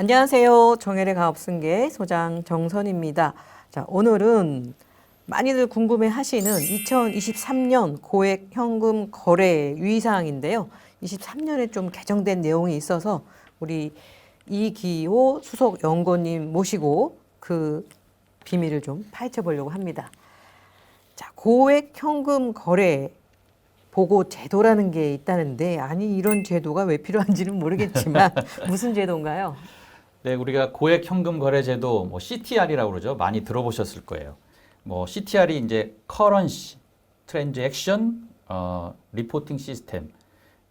안녕하세요. 정혜의 가업승계 소장 정선입니다. 자, 오늘은 많이들 궁금해 하시는 2023년 고액 현금 거래 유의사항인데요. 23년에 좀 개정된 내용이 있어서 우리 이기호 수석 연구원님 모시고 그 비밀을 좀 파헤쳐 보려고 합니다. 자, 고액 현금 거래 보고 제도라는 게 있다는데, 아니 이런 제도가 왜 필요한지는 모르겠지만 무슨 제도인가요? 네, 우리가 고액 현금 거래 제도, 뭐 CTR이라고 그러죠. 많이 들어보셨을 거예요. 뭐 CTR이 이제 Currency Transaction Reporting System.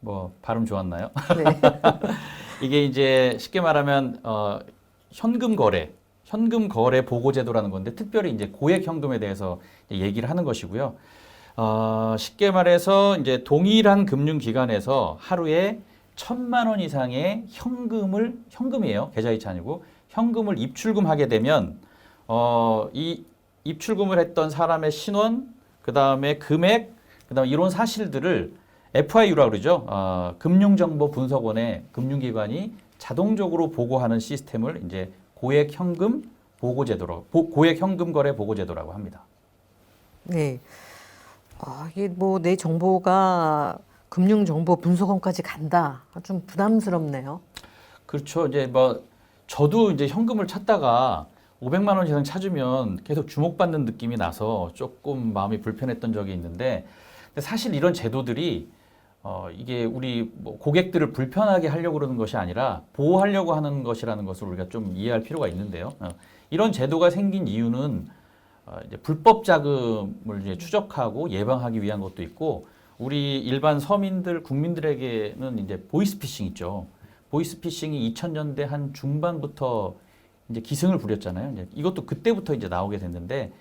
뭐 발음 좋았나요? 네. 이게 이제 쉽게 말하면 현금 거래 보고 제도라는 건데, 특별히 이제 고액 현금에 대해서 얘기를 하는 것이고요. 쉽게 말해서 이제 동일한 금융기관에서 하루에 1,000만 원 이상의 현금이에요. 계좌이체 아니고 현금을 입출금하게 되면 이 입출금을 했던 사람의 신원, 그다음에 금액, 그다음에 이런 사실들을 FIU라고 그러죠. 금융정보분석원의 금융기관이 자동적으로 보고하는 시스템을 이제 고액 현금 거래 보고 제도라고 합니다. 네. 이게 뭐 내 정보가 금융정보분석원까지 간다. 좀 부담스럽네요. 그렇죠. 이제 뭐 저도 이제 현금을 찾다가 500만 원 이상 찾으면 계속 주목받는 느낌이 나서 조금 마음이 불편했던 적이 있는데, 근데 사실 이런 제도들이 이게 우리 뭐 고객들을 불편하게 하려고 그러는 것이 아니라 보호하려고 하는 것이라는 것을 우리가 좀 이해할 필요가 있는데요. 이런 제도가 생긴 이유는 이제 불법 자금을 이제 추적하고 예방하기 위한 것도 있고, 우리 일반 서민들, 국민들에게는 이제 보이스피싱 있죠. 보이스피싱이 2000년대 한 중반부터 이제 기승을 부렸잖아요. 이제 이것도 그때부터 이제 나오게 됐는데,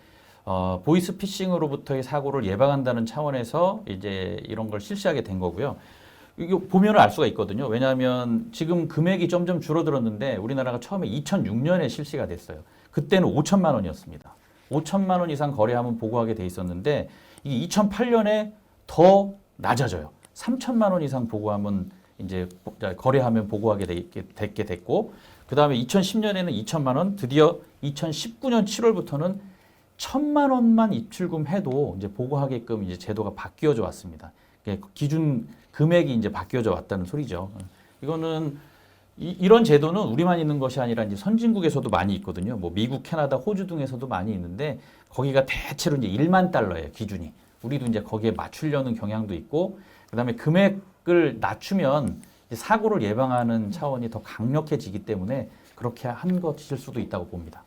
보이스피싱으로부터의 사고를 예방한다는 차원에서 이제 이런 걸 실시하게 된 거고요. 이거 보면은 알 수가 있거든요. 왜냐하면 지금 금액이 점점 줄어들었는데, 우리나라가 처음에 2006년에 실시가 됐어요. 그때는 5천만 원이었습니다. 5천만 원 이상 거래하면 보고하게 돼 있었는데, 이게 2008년에 더 낮아져요. 3천만 원 이상 보고하면 이제 거래하면 보고하게 됐게 됐고, 그 다음에 2010년에는 2천만 원, 드디어 2019년 7월부터는 1,000만 원만 입출금해도 이제 보고하게끔 이제 제도가 바뀌어져 왔습니다. 기준 금액이 이제 바뀌어져 왔다는 소리죠. 이거는 이런 제도는 우리만 있는 것이 아니라 이제 선진국에서도 많이 있거든요. 뭐 미국, 캐나다, 호주 등에서도 많이 있는데, 거기가 대체로 이제 1만 달러예요, 기준이. 우리도 이제 거기에 맞추려는 경향도 있고, 그다음에 금액을 낮추면 이제 사고를 예방하는 차원이 더 강력해지기 때문에 그렇게 한 것일 수도 있다고 봅니다.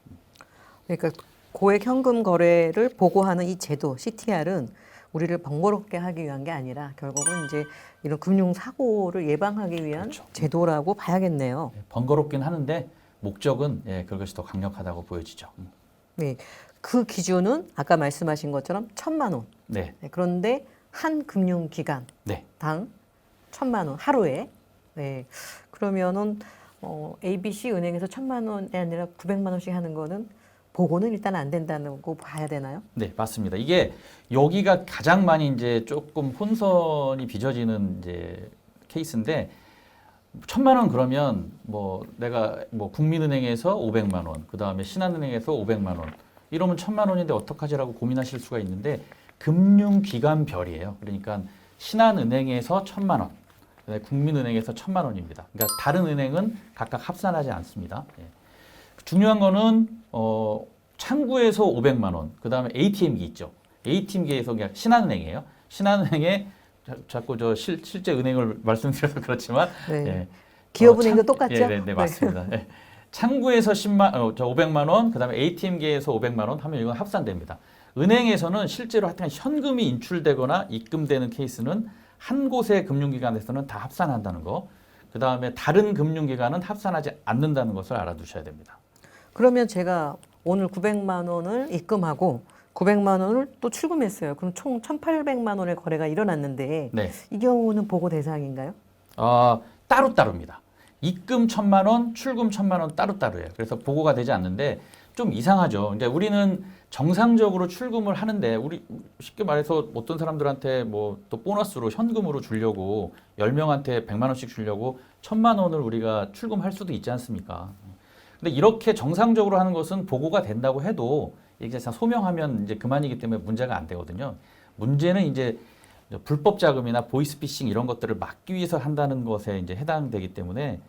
그러니까 고액 현금 거래를 보고하는 이 제도 CTR은 우리를 번거롭게 하기 위한 게 아니라 결국은 이제 이런 금융 사고를 예방하기 위한 그렇죠. 제도라고 봐야겠네요. 번거롭긴 하는데 목적은 그것이 더 강력하다고 보여지죠. 네. 그 기준은 아까 말씀하신 것처럼 1,000만 원. 네. 네, 그런데 한 금융기관당 네. 1,000만 원 하루에. 네. 그러면은 ABC 은행에서 1,000만 원이 아니라 900만 원씩 하는 거는 보고는 일단 안 된다는 거 봐야 되나요? 네, 맞습니다. 이게 여기가 가장 많이 이제 조금 혼선이 빚어지는 이제 케이스인데, 1,000만 원 그러면 뭐 내가 뭐 국민은행에서 500만 원, 그 다음에 신한은행에서 500만 원, 이러면 1,000만 원인데 어떡하지라고 고민하실 수가 있는데, 금융기관별이에요. 그러니까 신한은행에서 1,000만 원, 그다음에 국민은행에서 1,000만 원입니다. 그러니까 다른 은행은 각각 합산하지 않습니다. 중요한 거는 창구에서 500만 원, 그 다음에 ATM기 있죠. ATM기에서 그냥 신한은행이에요. 신한은행에 자꾸 실제 은행을 말씀드려서 그렇지만, 네. 기업은행도 똑같죠? 네, 맞습니다. 네. 창구에서 500만 원, 그 다음에 ATM기에서 500만 원 하면 이건 합산됩니다. 은행에서는 실제로 하여튼 현금이 인출되거나 입금되는 케이스는 한 곳의 금융기관에서는 다 합산한다는 거, 그 다음에 다른 금융기관은 합산하지 않는다는 것을 알아두셔야 됩니다. 그러면 제가 오늘 900만 원을 입금하고 900만 원을 또 출금했어요. 그럼 총 1,800만 원의 거래가 일어났는데, 네. 이 경우는 보고 대상인가요? 따로따로입니다. 입금 1,000만 원, 출금 1,000만 원 따로따로예요. 그래서 보고가 되지 않는데 좀 이상하죠. 이제 우리는 정상적으로 출금을 하는데, 우리 쉽게 말해서 어떤 사람들한테 뭐 또 보너스로 현금으로 주려고 10명한테 100만 원씩 주려고 1,000만 원을 우리가 출금할 수도 있지 않습니까? 근데 이렇게 정상적으로 하는 것은 보고가 된다고 해도 이게 소명하면 이제 그만이기 때문에 문제가 안 되거든요. 문제는 이제 불법 자금이나 보이스피싱 이런 것들을 막기 위해서 한다는 것에 이제 해당되기 때문에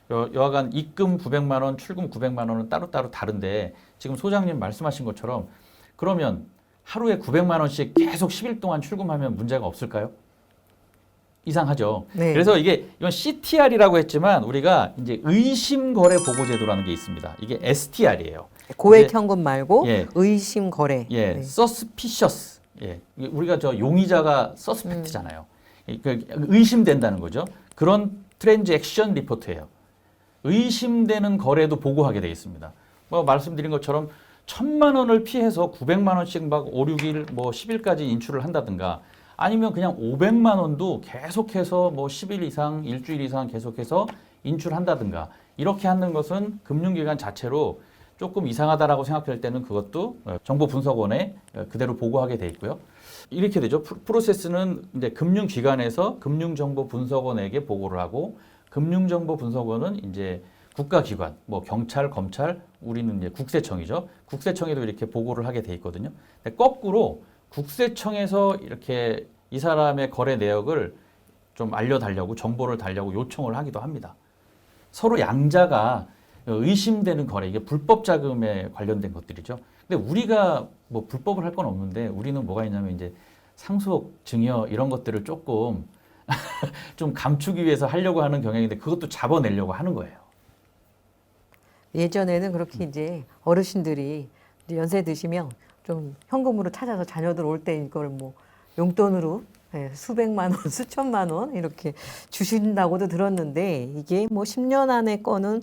여하간 입금 900만 원, 출금 900만 원은 따로따로 다른데 지금 소장님 말씀하신 것처럼 그러면 하루에 900만 원씩 계속 10일 동안 출금하면 문제가 없을까요? 이상하죠. 네. 그래서 이건 CTR이라고 했지만 우리가 이제 의심 거래 보고 제도라는 게 있습니다. 이게 STR이에요. 고액 현금 말고 예. 의심 거래. 예, 네. suspicious. 예, 우리가 용의자가 suspect잖아요. 의심된다는 거죠. 그런 트랜잭션 리포트예요. 의심되는 거래도 보고하게 되어 있습니다. 뭐 말씀드린 것처럼 1,000만 원을 피해서 900만 원씩 막 5, 6일, 뭐 10일까지 인출을 한다든가 아니면 그냥 500만 원도 계속해서 뭐 10일 이상, 일주일 이상 계속해서 인출한다든가 이렇게 하는 것은 금융기관 자체로 조금 이상하다라고 생각할 때는 그것도 정보분석원에 그대로 보고하게 돼 있고요. 이렇게 되죠. 프로세스는 이제 금융기관에서 금융정보분석원에게 보고를 하고 금융정보분석원은 이제 국가기관, 뭐 경찰, 검찰, 우리는 이제 국세청이죠. 국세청에도 이렇게 보고를 하게 돼 있거든요. 근데 거꾸로 국세청에서 이렇게 이 사람의 거래 내역을 좀 알려달라고 정보를 달라고 요청을 하기도 합니다. 서로 양자가 의심되는 거래, 이게 불법 자금에 관련된 것들이죠. 근데 우리가 뭐 불법을 할 건 없는데 우리는 뭐가 있냐면 이제 상속, 증여 이런 것들을 조금 좀 감추기 위해서 하려고 하는 경향인데 그것도 잡아내려고 하는 거예요. 예전에는 그렇게 이제 어르신들이 이제 연세 드시면 좀 현금으로 찾아서 자녀들 올 때 이걸 뭐 용돈으로 수백만 원, 수천만 원 이렇게 주신다고도 들었는데 이게 뭐 10년 안에 거는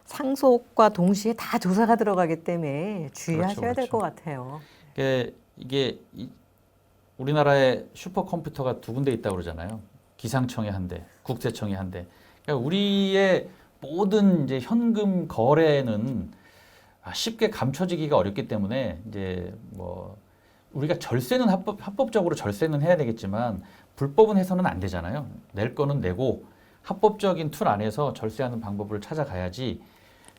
상속과 동시에 다 조사가 들어가기 때문에 주의하셔야 될 것 같아요. 이게 우리나라에 슈퍼컴퓨터가 두 군데 있다고 그러잖아요. 기상청에 한 대, 국세청에 한 대. 그러니까 우리의 모든 이제 현금 거래는 쉽게 감춰지기가 어렵기 때문에 이제 뭐 우리가 절세는 합법적으로 절세는 해야 되겠지만 불법은 해서는 안 되잖아요. 낼 거는 내고 합법적인 틀 안에서 절세하는 방법을 찾아가야지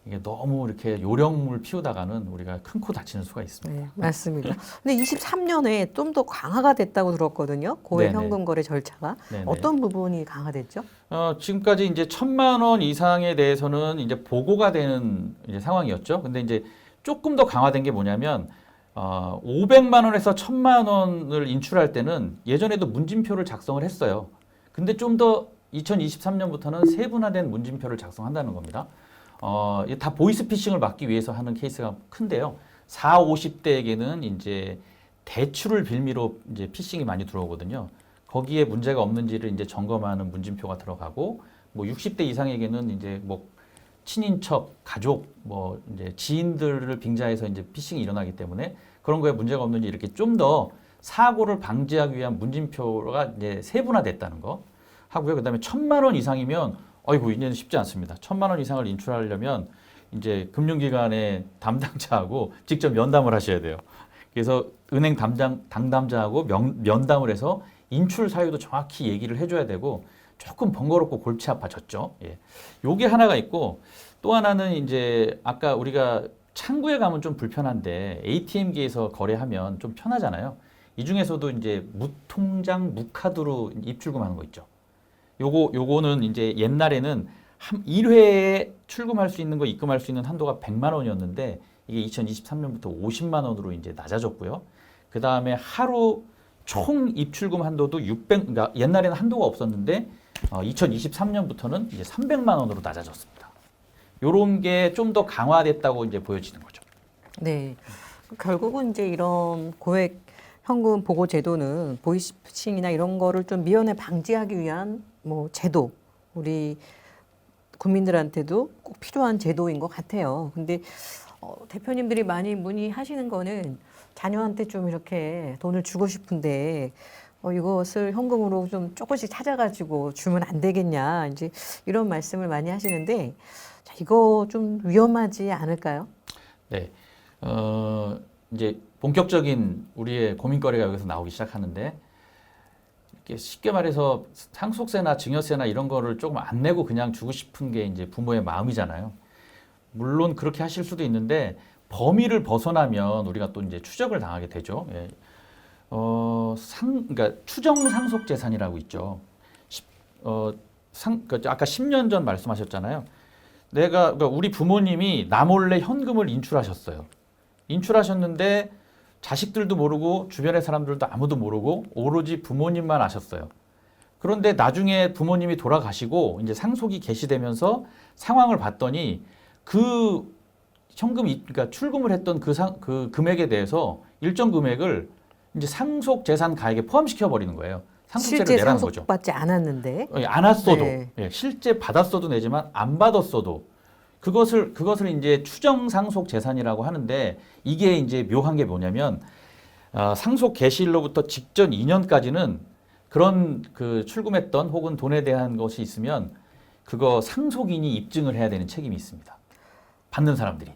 이게 너무 이렇게 요령물 피우다가는 우리가 큰 코 다치는 수가 있습니다. 네, 맞습니다. 근데 23년에 좀 더 강화가 됐다고 들었거든요. 고액 네네. 현금 거래 절차가 네네. 어떤 부분이 강화됐죠? 지금까지 이제 1,000만 원 이상에 대해서는 이제 보고가 되는 이제 상황이었죠. 근데 이제 조금 더 강화된 게 뭐냐면 500만 원에서 1,000만 원을 인출할 때는 예전에도 문진표를 작성을 했어요. 근데 좀 더 2023년부터는 세분화된 문진표를 작성한다는 겁니다. 이게 다 보이스피싱을 막기 위해서 하는 케이스가 큰데요. 40, 50대에게는 이제 대출을 빌미로 이제 피싱이 많이 들어오거든요. 거기에 문제가 없는지를 이제 점검하는 문진표가 들어가고, 뭐 60대 이상에게는 이제 뭐 친인척, 가족, 뭐 이제 지인들을 빙자해서 이제 피싱이 일어나기 때문에 그런 거에 문제가 없는지 이렇게 좀 더 사고를 방지하기 위한 문진표가 이제 세분화됐다는 거 하고요. 그다음에 1,000만 원 이상이면 어이구 이제는 쉽지 않습니다. 1,000만 원 이상을 인출하려면 이제 금융기관의 담당자하고 직접 면담을 하셔야 돼요. 그래서 은행 담당자하고 면담을 해서 인출 사유도 정확히 얘기를 해줘야 되고 조금 번거롭고 골치 아파졌죠. 예. 요게 하나가 있고 또 하나는 이제 아까 우리가 창구에 가면 좀 불편한데 ATM기에서 거래하면 좀 편하잖아요. 이 중에서도 이제 무통장, 무카드로 입출금하는 거 있죠. 요거는 이제 옛날에는 1회에 출금할 수 있는 거 입금할 수 있는 한도가 100만 원이었는데 이게 2023년부터 50만 원으로 이제 낮아졌고요. 그 다음에 하루 총 입출금 한도도 600, 그러니까 옛날에는 한도가 없었는데 2023년부터는 이제 300만 원으로 낮아졌습니다. 요런 게 좀 더 강화됐다고 이제 보여지는 거죠. 네. 결국은 이제 이런 고액 현금 보고 제도는 보이스피싱이나 이런 거를 좀 미연에 방지하기 위한 뭐 제도, 우리 국민들한테도 꼭 필요한 제도인 것 같아요. 근데 대표님들이 많이 문의하시는 거는 자녀한테 좀 이렇게 돈을 주고 싶은데 이것을 현금으로 좀 조금씩 찾아가지고 주면 안 되겠냐 이제 이런 말씀을 많이 하시는데 자, 이거 좀 위험하지 않을까요? 네, 이제 본격적인 우리의 고민거리가 여기서 나오기 시작하는데 이렇게 쉽게 말해서 상속세나 증여세나 이런 거를 조금 안 내고 그냥 주고 싶은 게 이제 부모의 마음이잖아요. 물론 그렇게 하실 수도 있는데 범위를 벗어나면 우리가 또 이제 추적을 당하게 되죠. 예. 그러니까 추정 상속 재산이라고 있죠. 아까 10년 전 말씀하셨잖아요. 그러니까 우리 부모님이 나 몰래 현금을 인출하셨어요. 인출하셨는데 자식들도 모르고 주변의 사람들도 아무도 모르고 오로지 부모님만 아셨어요. 그런데 나중에 부모님이 돌아가시고 이제 상속이 개시되면서 상황을 봤더니 그 그러니까 출금을 했던 그 금액에 대해서 일정 금액을 이제 상속 재산 가액에 포함시켜 버리는 거예요. 상속세를 실제 내라는 거죠. 상속받지 않았는데. 안 왔어도 네. 예, 실제 받았어도 내지만 안 받았어도 그것을 이제 추정 상속 재산이라고 하는데 이게 이제 묘한 게 뭐냐면 상속 개시일로부터 직전 2년까지는 그런 그 출금했던 혹은 돈에 대한 것이 있으면 그거 상속인이 입증을 해야 되는 책임이 있습니다. 받는 사람들이.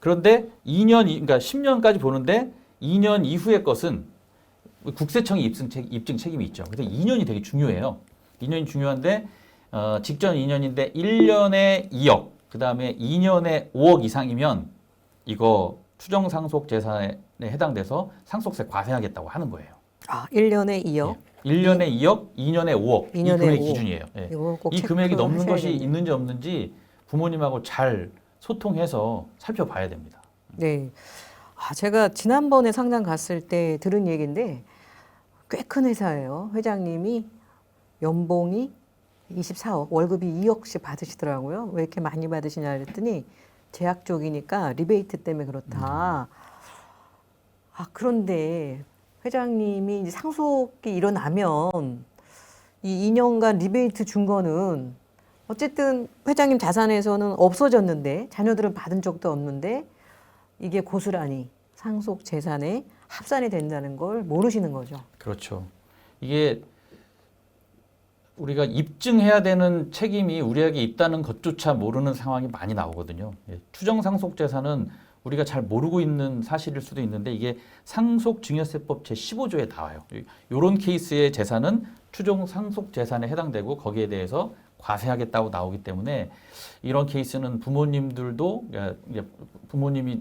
그런데 그러니까 10년까지 보는데 2년 이후의 것은 국세청이 입증 책임이 있죠. 그래서 2년이 되게 중요해요. 2년이 중요한데 직전 2년인데 1년에 2억, 그 다음에 2년에 5억 이상이면 이거 추정 상속 재산에 해당돼서 상속세 과세하겠다고 하는 거예요. 1년에 2억. 예. 1년에 2억, 2년에 5억. 2년에 이 금액 5억. 기준이에요. 예. 꼭 이 금액이 넘는 것이 체크하셔야겠네요. 있는지 없는지 부모님하고 잘 소통해서 살펴봐야 됩니다. 네. 제가 지난번에 상장 갔을 때 들은 얘기인데 꽤 큰 회사예요. 회장님이 연봉이 24억, 월급이 2억씩 받으시더라고요. 왜 이렇게 많이 받으시냐 그랬더니 제약 쪽이니까 리베이트 때문에 그렇다. 그런데 회장님이 이제 상속이 일어나면 이 2년간 리베이트 준 거는 어쨌든 회장님 자산에서는 없어졌는데 자녀들은 받은 적도 없는데 이게 고스란히 상속 재산에 합산이 된다는 걸 모르시는 거죠. 그렇죠. 이게 우리가 입증해야 되는 책임이 우리에게 있다는 것조차 모르는 상황이 많이 나오거든요. 추정 상속 재산은 우리가 잘 모르고 있는 사실일 수도 있는데 이게 상속증여세법 제15조에 나와요. 이런 케이스의 재산은 추정 상속 재산에 해당되고 거기에 대해서 과세하겠다고 나오기 때문에 이런 케이스는 부모님이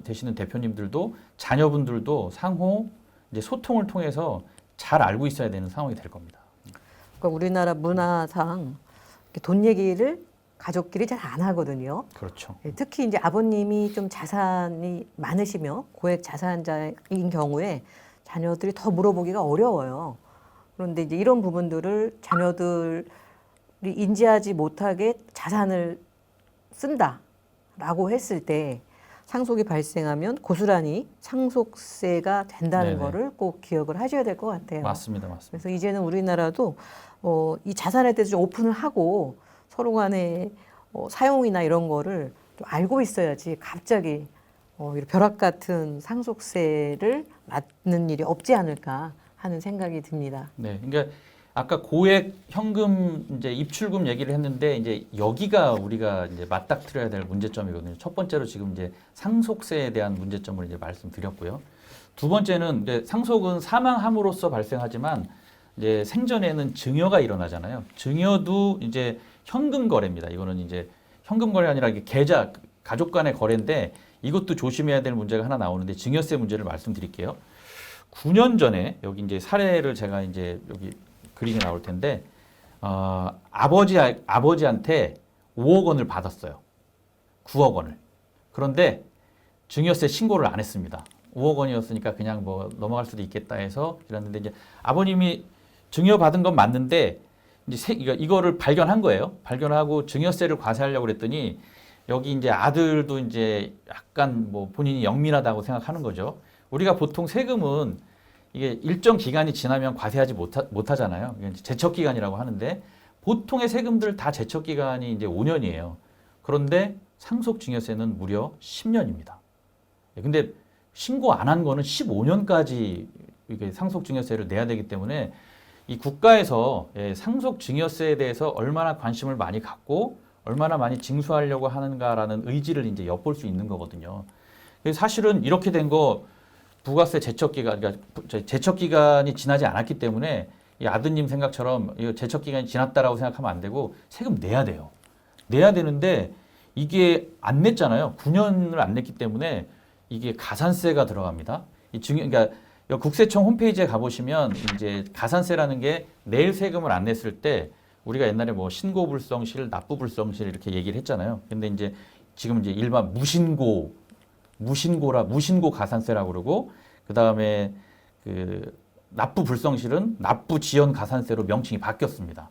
되시는 대표님들도 자녀분들도 상호 이제 소통을 통해서 잘 알고 있어야 되는 상황이 될 겁니다. 그러니까 우리나라 문화상 이렇게 돈 얘기를 가족끼리 잘 안 하거든요. 그렇죠. 특히 이제 아버님이 좀 자산이 많으시며 고액 자산자인 경우에 자녀들이 더 물어보기가 어려워요. 그런데 이제 이런 부분들을 자녀들이 인지하지 못하게 자산을 쓴다라고 했을 때 상속이 발생하면 고스란히 상속세가 된다는 네네. 거를 꼭 기억을 하셔야 될 것 같아요. 맞습니다. 그래서 이제는 우리나라도 이 자산에 대해서 좀 오픈을 하고 서로 간에 사용이나 이런 거를 좀 알고 있어야지 갑자기 이런 벼락 같은 상속세를 맞는 일이 없지 않을까 하는 생각이 듭니다. 네, 그러니까 아까 고액 현금 이제 입출금 얘기를 했는데 이제 여기가 우리가 이제 맞닥뜨려야 될 문제점이거든요. 첫 번째로 지금 이제 상속세에 대한 문제점을 이제 말씀드렸고요. 두 번째는 이제 상속은 사망함으로써 발생하지만 이제 생전에는 증여가 일어나잖아요. 증여도 이제 현금 거래입니다. 이거는 이제 현금 거래 아니라 이게 계좌 가족 간의 거래인데 이것도 조심해야 될 문제가 하나 나오는데 증여세 문제를 말씀드릴게요. 9년 전에 여기 이제 사례를 제가 이제 여기 그림이 나올 텐데 아버지한테 5억 원을 받았어요. 9억 원을. 그런데 증여세 신고를 안 했습니다. 5억 원이었으니까 그냥 뭐 넘어갈 수도 있겠다 해서 이랬는데 이제 아버님이 증여받은 건 맞는데 이제 이거를 발견한 거예요. 발견하고 증여세를 과세하려고 그랬더니 여기 이제 아들도 이제 약간 뭐 본인이 영민하다고 생각하는 거죠. 우리가 보통 세금은 이게 일정 기간이 지나면 과세하지 못하잖아요. 제척 기간이라고 하는데 보통의 세금들 다 제척 기간이 이제 5년이에요. 그런데 상속증여세는 무려 10년입니다. 근데 신고 안 한 거는 15년까지 이게 상속증여세를 내야 되기 때문에 이 국가에서 상속증여세에 대해서 얼마나 관심을 많이 갖고 얼마나 많이 징수하려고 하는가라는 의지를 이제 엿볼 수 있는 거거든요. 사실은 이렇게 된 거 부가세 제척 기간, 그러니까 제척 기간이 지나지 않았기 때문에 이 아드님 생각처럼 이 제척 기간이 지났다라고 생각하면 안 되고 세금 내야 돼요. 내야 되는데 이게 안 냈잖아요. 9년을 안 냈기 때문에 이게 가산세가 들어갑니다. 그러니까 국세청 홈페이지에 가보시면 이제 가산세라는 게 낼 세금을 안 냈을 때 우리가 옛날에 뭐 신고불성실, 납부불성실 이렇게 얘기를 했잖아요. 근데 이제 지금 이제 일반 무신고 가산세라고 그러고 그 다음에 그 납부불성실은 납부지연 가산세로 명칭이 바뀌었습니다.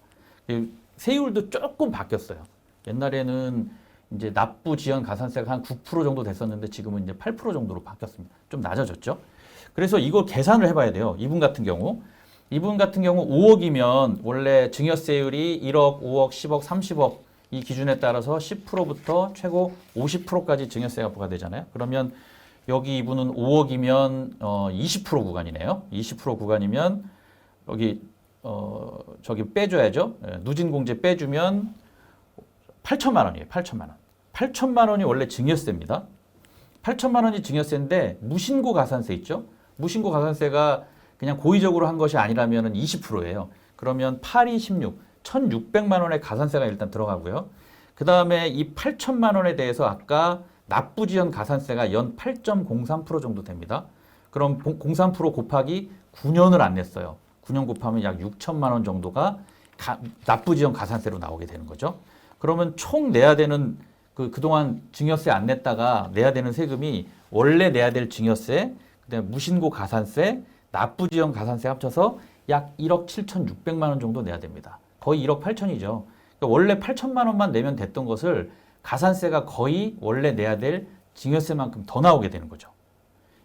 세율도 조금 바뀌었어요. 옛날에는 이제 납부지연 가산세가 한 9% 정도 됐었는데 지금은 이제 8% 정도로 바뀌었습니다. 좀 낮아졌죠. 그래서 이걸 계산을 해봐야 돼요. 이분 같은 경우 5억이면 원래 증여세율이 1억, 5억, 10억, 30억 이 기준에 따라서 10%부터 최고 50%까지 증여세가 부과되잖아요. 그러면 여기 이분은 5억이면 20% 구간이네요. 20% 구간이면 여기 저기 빼줘야죠. 누진공제 빼주면 8천만 원이에요. 8천만 원. 8천만 원이 원래 증여세입니다. 8천만 원이 증여세인데 무신고 가산세 있죠? 무신고 가산세가 그냥 고의적으로 한 것이 아니라면 20%예요. 그러면 8, 2, 16, 1,600만 원의 가산세가 일단 들어가고요. 그 다음에 이 8천만 원에 대해서 아까 납부지연 가산세가 연 8.03% 정도 됩니다. 그럼 03% 곱하기 9년을 안 냈어요. 9년 곱하면 약 6천만 원 정도가 납부지연 가산세로 나오게 되는 거죠. 그러면 총 내야 되는 그동안 증여세 안 냈다가 내야 되는 세금이 원래 내야 될 증여세, 그다음에 무신고 가산세, 납부지연 가산세 합쳐서 약 1억 7,600만 원 정도 내야 됩니다. 거의 1억 8천이죠. 그러니까 원래 8천만 원만 내면 됐던 것을 가산세가 거의 원래 내야 될 증여세만큼 더 나오게 되는 거죠.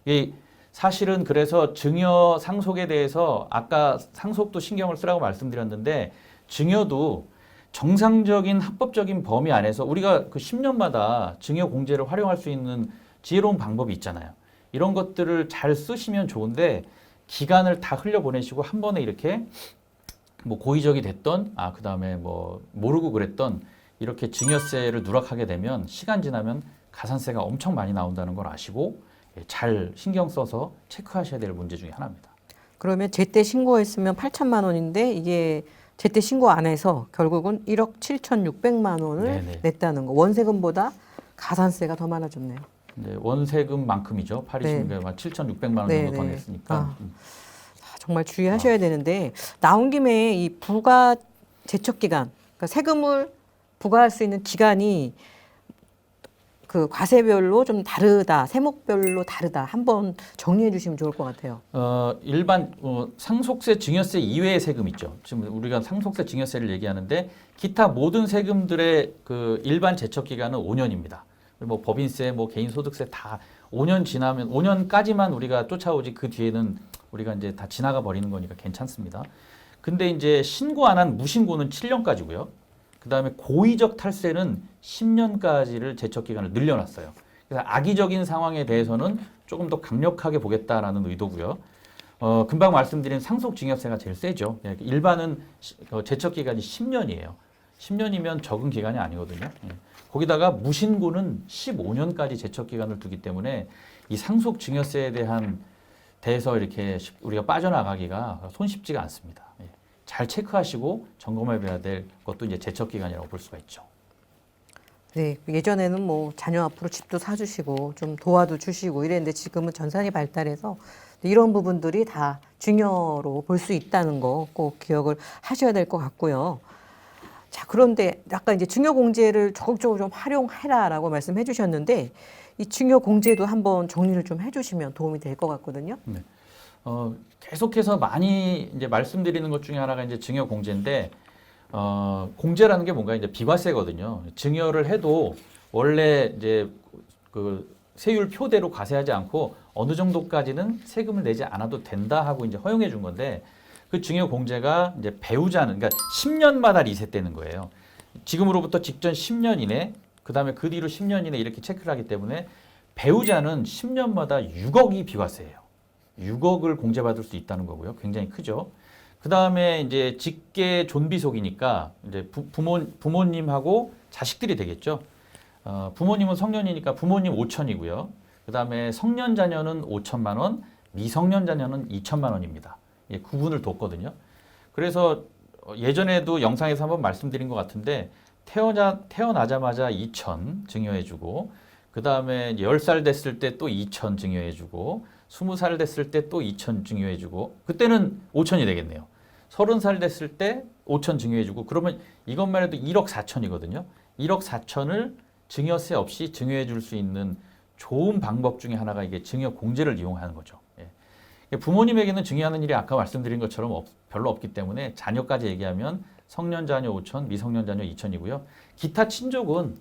이 사실은 그래서 증여 상속에 대해서 아까 상속도 신경을 쓰라고 말씀드렸는데 증여도 정상적인 합법적인 범위 안에서 우리가 그 10년마다 증여 공제를 활용할 수 있는 지혜로운 방법이 있잖아요. 이런 것들을 잘 쓰시면 좋은데 기간을 다 흘려보내시고 한 번에 이렇게 뭐 고의적이 됐던 그 다음에 뭐 모르고 그랬던 이렇게 증여세를 누락하게 되면 시간 지나면 가산세가 엄청 많이 나온다는 걸 아시고 잘 신경 써서 체크하셔야 될 문제 중에 하나입니다. 그러면 제때 신고했으면 8천만 원인데 이게 제때 신고 안 해서 결국은 1억 7,600만 원을 네네. 냈다는 거. 원세금보다 가산세가 더 많아졌네요. 네, 원세금만큼이죠. 820만 7,600만 원 정도 더 냈으니까. 정말 주의하셔야 되는데 나온 김에 이 부가 제척 기간, 그러니까 세금을 부과할 수 있는 기간이 그 과세별로 좀 다르다, 세목별로 다르다. 한번 정리해 주시면 좋을 것 같아요. 일반 상속세, 증여세 이외의 세금 있죠. 지금 우리가 상속세, 증여세를 얘기하는데 기타 모든 세금들의 그 일반 제척 기간은 5년입니다. 뭐 법인세, 뭐 개인소득세 다 5년 지나면 5년까지만 우리가 쫓아오지 그 뒤에는 우리가 이제 다 지나가 버리는 거니까 괜찮습니다. 근데 이제 신고 안 한 무신고는 7년까지고요. 그다음에 고의적 탈세는 10년까지를 제척 기간을 늘려놨어요. 그래서 악의적인 상황에 대해서는 조금 더 강력하게 보겠다라는 의도고요. 금방 말씀드린 상속증여세가 제일 세죠. 일반은 제척 기간이 10년이에요. 10년이면 적은 기간이 아니거든요. 거기다가 무신고는 15년까지 제척 기간을 두기 때문에 이 상속증여세에 대해서 이렇게 우리가 빠져나가기가 손쉽지가 않습니다. 잘 체크하시고 점검해 봐야 될 것도 이제 제척 기간이라고 볼 수가 있죠. 네, 예전에는 뭐 자녀 앞으로 집도 사주시고 좀 도와도 주시고 이랬는데 지금은 전산이 발달해서 이런 부분들이 다 증여로 볼 수 있다는 거 꼭 기억을 하셔야 될 것 같고요. 자, 그런데 아까 이제 증여공제를 적극적으로 좀 활용해라라고 말씀해 주셨는데 이 증여공제도 한번 정리를 좀 해주시면 도움이 될 것 같거든요. 네. 계속해서 많이 이제 말씀드리는 것 중에 하나가 이제 증여공제인데, 공제라는 게 뭔가 이제 비과세거든요. 증여를 해도 원래 이제 그 세율 표대로 과세하지 않고 어느 정도까지는 세금을 내지 않아도 된다 하고 이제 허용해 준 건데 그 증여공제가 이제 배우자는 그러니까 10년마다 리셋되는 거예요. 지금으로부터 직전 10년 이내, 그 다음에 그 뒤로 10년 이내 이렇게 체크를 하기 때문에 배우자는 10년마다 6억이 비과세예요. 6억을 공제받을 수 있다는 거고요. 굉장히 크죠. 그 다음에 이제 직계 존비속이니까 이제 부모님하고 자식들이 되겠죠. 부모님은 성년이니까 부모님 5천이고요. 그 다음에 성년 자녀는 5천만 원, 미성년 자녀는 2천만 원입니다. 예, 구분을 뒀거든요. 그래서 예전에도 영상에서 한번 말씀드린 것 같은데 태어나자마자 2천 증여해주고 그 다음에 10살 됐을 때 또 2천 증여해주고 20살 됐을 때 또 2천 증여해주고 그때는 5천이 되겠네요. 30살 됐을 때 5천 증여해주고 그러면 이것만 해도 1억 4천이거든요. 1억 4천을 증여세 없이 증여해줄 수 있는 좋은 방법 중에 하나가 이게 증여 공제를 이용하는 거죠. 예. 부모님에게는 증여하는 일이 아까 말씀드린 것처럼 별로 없기 때문에 자녀까지 얘기하면 성년 자녀 5천, 미성년 자녀 2천이고요. 기타 친족은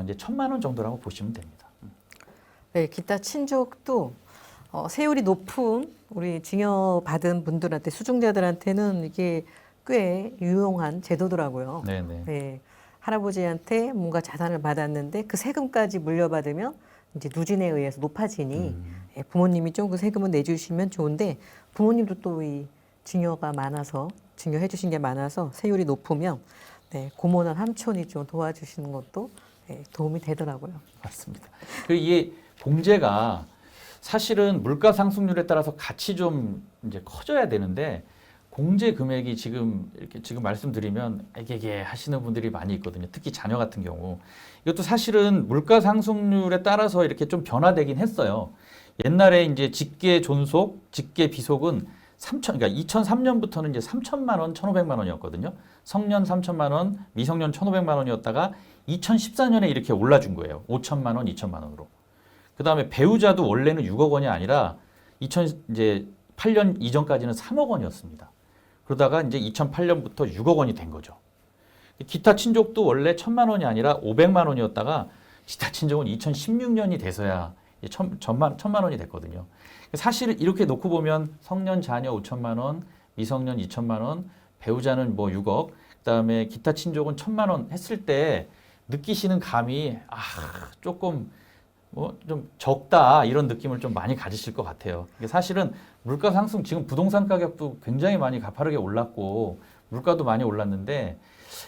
이제 1,000만 원 정도라고 보시면 됩니다. 네, 기타 친족도 세율이 높은 우리 증여받은 분들한테 수중자들한테는 이게 꽤 유용한 제도더라고요. 네네. 네, 할아버지한테 뭔가 자산을 받았는데 그 세금까지 물려받으면 이제 누진에 의해서 높아지니 예, 부모님이 좀 그 세금을 내주시면 좋은데 부모님도 또 이 증여가 많아서 증여해 주신 게 많아서 세율이 높으면 네, 고모나 삼촌이 좀 도와주시는 것도 예, 도움이 되더라고요. 맞습니다. 그리고 이게 공제가 사실은 물가 상승률에 따라서 같이 좀 이제 커져야 되는데 공제 금액이 지금 이렇게 지금 말씀드리면 애게게 하시는 분들이 많이 있거든요. 특히 자녀 같은 경우. 이것도 사실은 물가 상승률에 따라서 이렇게 좀 변화되긴 했어요. 옛날에 이제 직계 존속, 직계 비속은 3천, 그러니까 2003년부터는 이제 3천만 원, 1,500만 원이었거든요. 성년 3천만 원, 미성년 1,500만 원이었다가 2014년에 이렇게 올라준 거예요. 5천만 원, 2천만 원으로. 그 다음에 배우자도 원래는 6억 원이 아니라 2008년 이전까지는 3억 원이었습니다. 그러다가 이제 2008년부터 6억 원이 된 거죠. 기타 친족도 원래 1,000만 원이 아니라 500만 원이었다가 기타 친족은 2016년이 돼서야 1,000만 원이 됐거든요. 사실 이렇게 놓고 보면 성년 자녀 5천만 원, 미성년 2천만 원, 배우자는 뭐 6억, 그다음에 기타 친족은 1,000만 원 했을 때 느끼시는 감이 조금 뭐 좀 적다 이런 느낌을 좀 많이 가지실 것 같아요. 이게 사실은 물가 상승 지금 부동산 가격도 굉장히 많이 가파르게 올랐고 물가도 많이 올랐는데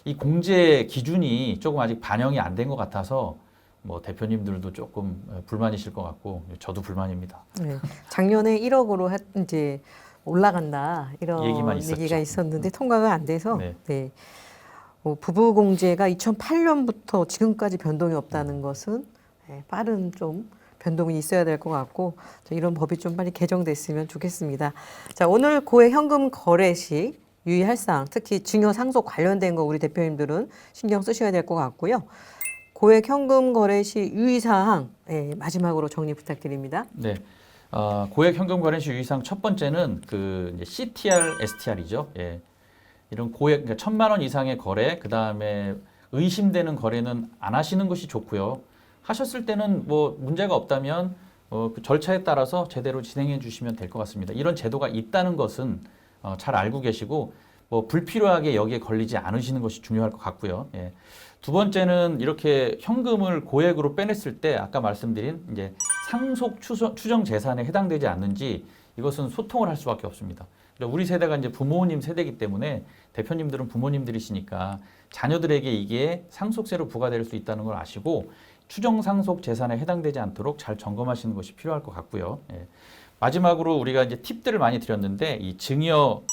이 공제 기준이 조금 아직 반영이 안 된 것 같아서 뭐 대표님들도 조금 불만이실 것 같고 저도 불만입니다. 네, 작년에 1억으로 이제 올라간다 이런 얘기가 있었는데 통과가 안 돼서 네. 네. 부부 공제가 2008년부터 지금까지 변동이 없다는 것은 네, 빠른 좀 변동이 있어야 될 것 같고 이런 법이 좀 빨리 개정됐으면 좋겠습니다. 자, 오늘 고액 현금 거래 시 유의할 사항, 특히 증여 상속 관련된 거 우리 대표님들은 신경 쓰셔야 될 것 같고요. 고액 현금 거래 시 유의 사항 네, 마지막으로 정리 부탁드립니다. 네. 고액 현금 거래 시 유의 사항 첫 번째는 그 이제 CTR, STR이죠. 예. 이런 고액 그러니까 1,000만 원 이상의 거래, 그 다음에 의심되는 거래는 안 하시는 것이 좋고요. 하셨을 때는 뭐 문제가 없다면 그 절차에 따라서 제대로 진행해 주시면 될 것 같습니다. 이런 제도가 있다는 것은 잘 알고 계시고 뭐 불필요하게 여기에 걸리지 않으시는 것이 중요할 것 같고요. 예. 두 번째는 이렇게 현금을 고액으로 빼냈을 때 아까 말씀드린 이제 상속 추정 재산에 해당되지 않는지 이것은 소통을 할 수밖에 없습니다. 우리 세대가 이제 부모님 세대이기 때문에 대표님들은 부모님들이시니까 자녀들에게 이게 상속세로 부과될 수 있다는 걸 아시고 추정 상속 재산에 해당되지 않도록 잘 점검하시는 것이 필요할 것 같고요. 예. 마지막으로 우리가 이제 팁들을 많이 드렸는데 이 증여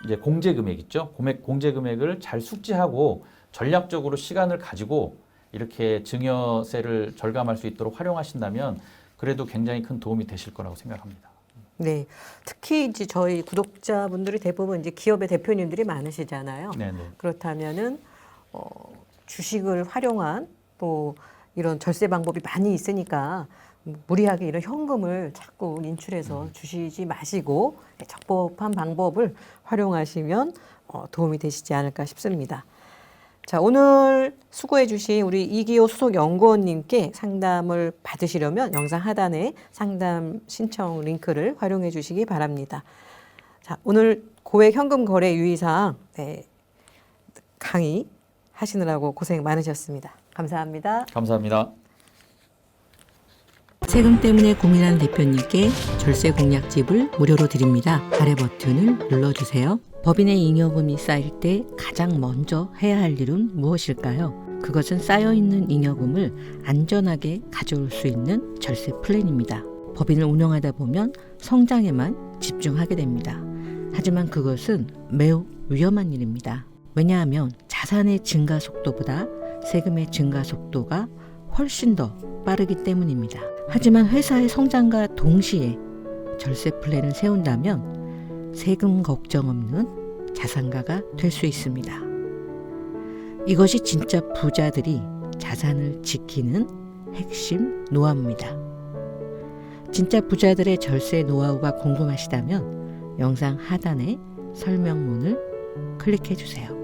이제 공제 금액 있죠. 공제 금액을 잘 숙지하고 전략적으로 시간을 가지고 이렇게 증여세를 절감할 수 있도록 활용하신다면 그래도 굉장히 큰 도움이 되실 거라고 생각합니다. 네, 특히 이제 저희 구독자분들이 대부분 이제 기업의 대표님들이 많으시잖아요. 네네. 그렇다면은 주식을 활용한 또 이런 절세 방법이 많이 있으니까 무리하게 이런 현금을 자꾸 인출해서 주시지 마시고 적법한 방법을 활용하시면 도움이 되시지 않을까 싶습니다. 자, 오늘 수고해 주신 우리 이기호 수석연구원님께 상담을 받으시려면 영상 하단에 상담 신청 링크를 활용해 주시기 바랍니다. 자, 오늘 고액 현금 거래 유의사항 강의 하시느라고 고생 많으셨습니다. 감사합니다. 감사합니다. 세금 때문에 고민한 대표님께 절세 공략집을 무료로 드립니다. 아래 버튼을 눌러주세요. 법인의 잉여금이 쌓일 때 가장 먼저 해야 할 일은 무엇일까요? 그것은 쌓여있는 잉여금을 안전하게 가져올 수 있는 절세 플랜입니다. 법인을 운영하다 보면 성장에만 집중하게 됩니다. 하지만 그것은 매우 위험한 일입니다. 왜냐하면 자산의 증가 속도보다 세금의 증가 속도가 훨씬 더 빠르기 때문입니다. 하지만 회사의 성장과 동시에 절세 플랜을 세운다면 세금 걱정 없는 자산가가 될 수 있습니다. 이것이 진짜 부자들이 자산을 지키는 핵심 노하우입니다. 진짜 부자들의 절세 노하우가 궁금하시다면 영상 하단의 설명문을 클릭해 주세요.